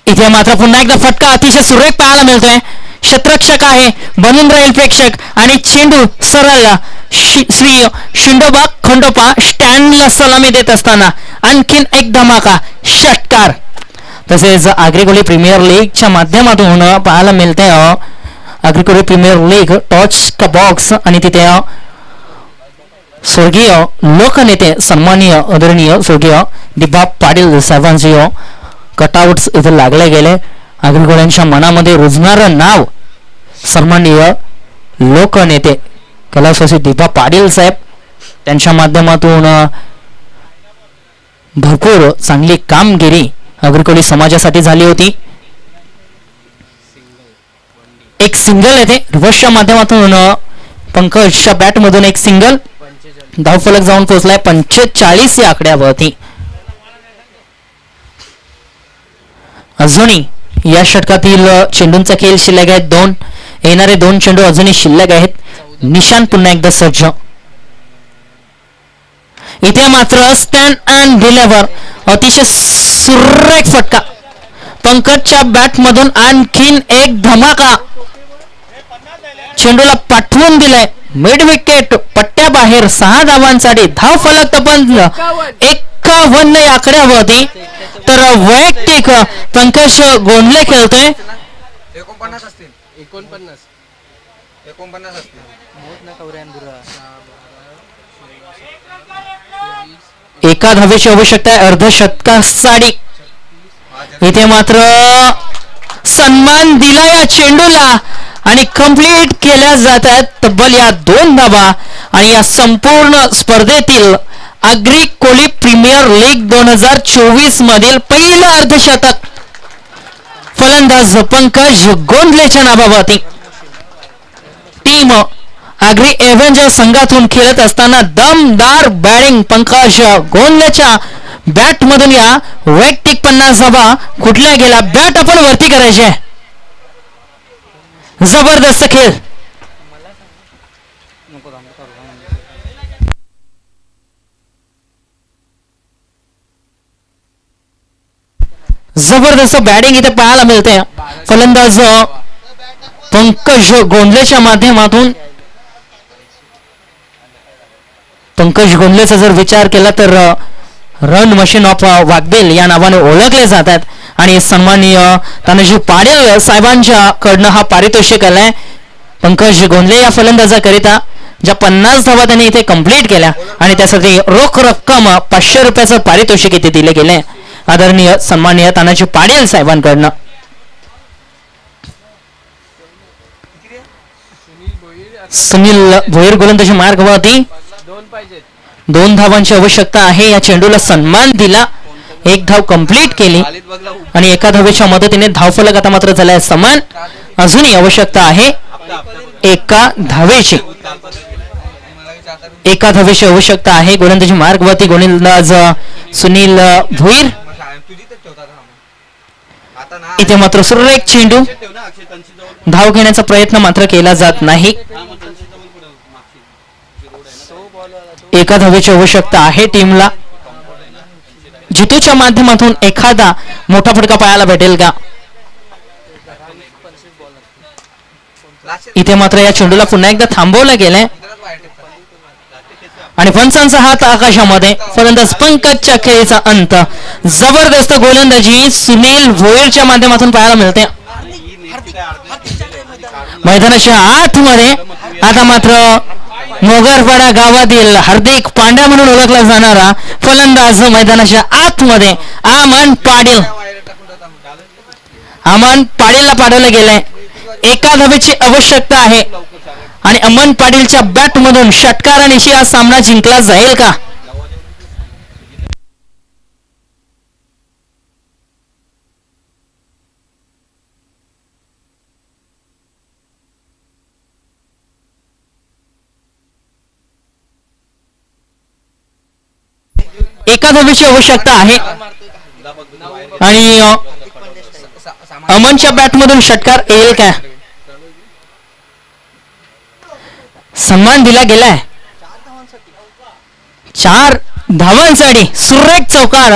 इथे मात्र पुन्हा एकदा फटका अतिशय सुरेख पाहायला मिळतोय. क्षेत्ररक्षक आहे, बनून राहील प्रेक्षक आणि चेंडू सरळ श्री शिंडोबा खंडोपा स्टँडला सलामी देत असताना आणखीन एक धमाका षटकार. तसेच आग्रिकोली प्रीमियर लीगच्या माध्यमातून पाहायला मिळते. आग्रिकोली प्रीमियर लीग टॉच का बॉक्स आणि तिथे स्वर्गीय लोकनेते सन्माननीय आदरणीय स्वर्गीय दिबा पाटील साहेबांचे कटआउट्स इथे लागले गेले. आग्रिकोल्यांच्या मनामध्ये रुजणारं नाव सन्माननीय लोकनेते कैलासवासी दिबा पाटील साहेब त्यांच्या माध्यमातून भरपूर चांगली कामगिरी आग्रिकोली समाजासाठी झाली होती. एक सिंगल येथे रिव्हर्सच्या माध्यमातून पंकजच्या बॅट मधून एक सिंगल धावफलक जाऊन पोहोचलाय 45 या आकड्यावरती. अजूनही या षटकातील चेंडूंचा खेळ शिल्लक आहेत 2. येणारे 2 चेंडू अजूनही शिल्लक आहेत. निशान पुन्हा एकदा सज्ज. इथे मात्र स्टँड अँड डिलिव्हर अतिशय सुरेख फटका पंकजच्या बॅट मधून आणखीन एक धमाका. चेंडूला पाठवून दिलाय मिड विकेट पट्ट्या बाहेर 6 धावांसाठी धावफलक तपन 51 या आकड्यावरती. तर वैयक्तिक पंकज गोंधळे खेळतोय. 49 एका धावेची आवश्यकता आहे अर्धशतकासाठी. इथे मात्र सन्मान दिला या चेंडूला आणि कंप्लीट केल्या जात आहेत तब्बल या 2 धावा. आणि या संपूर्ण स्पर्धेतील आग्रिकोली प्रीमियर लीग 2024 मधील पहिलं अर्धशतक फलंदाज पंकज गोंधळेच्या नावावरती. टीम आग्री एव्हेंजर संघातून खेळत असताना दमदार बॅटिंग पंकज गोंधळेच्या बॅट मधून या वैयक्तिक 50 धावा कुठल्या गेला. बॅट आपण वरती करायची आहे. जबरदस्त खेळ. जबरदस्त बॅटिंग इथे पाहायला मिळते. फलंदाज पंकज गोंधळेच्या माध्यमातून. पंकज गोंधळेचा जर विचार केला तर रन मशीन ऑफ वाघबेल या नावाने ओळखले जातात आणि सन्माननीय तानाजी पाटील साहेबांच्या कडनं हा पारितोषिक आलाय. पंकज गोंधळे या फलंदाजाकरिता ज्या 50 धावा त्यांनी इथे कंप्लीट केल्या आणि त्यासाठी रोख रक्कम 500 रुपयाचं पारितोषिक इथे दिले गेले आदरणीय सन्माननीय तानाजी पाटील साहेबांकडनं. सुनील भोईर गोलंदाजी मार्गावरती 2 धावांची आवश्यकता आहे. या चेंडूला सन्मान दिला, 1 धाव कंप्लीट केली आणि एका धावेच्या मदतीने धावफलक आता मात्र झालाय समान. अजूनही आवश्यकता आहे एका धावेची. एका धावेची आवश्यकता आहे. गोलंदाजी मार्गवरती गोलंदाज सुनील भोईर. इथे मात्र सुरेख चेंडू. धाव घेण्याचा प्रयत्न मात्र केला जात नाही. एका धावेची आवश्यकता आहे टीमला. जितूच्या माध्यमातून एखादा मोठा फटका पाहायला भेटेल का. इथे मात्र या चेंडूला पुन्हा एकदा थांबवलं गेलंय आणि पंचांचा हात आकाशामध्ये. फलंदाज पंकजच्या खेळीचा अंत. जबरदस्त गोलंदाजी सुनील भोईरच्या माध्यमातून पाहायला मिळते. मैदानाच्या आतमध्ये आता मात्र मोगरपाडा गावातील हार्दिक पांड्या म्हणून ओळखला जाणारा फलंदाज मैदानाच्या आतमध्ये अमन पाटील. अमन पाटीलला पाठवलं गेलंय. एका धावेची आवश्यकता आहे आणि अमन पाटीलच्या बॅट मधून षटकारानिशी हा सामना जिंकला जाईल का. एका धावेची आवश्यकता आहे आणि अमनच्या बॅट मधून षटकार येईल का. सन्मान दिला गेलाय. 4 धावांसाठी सुरेख चौकार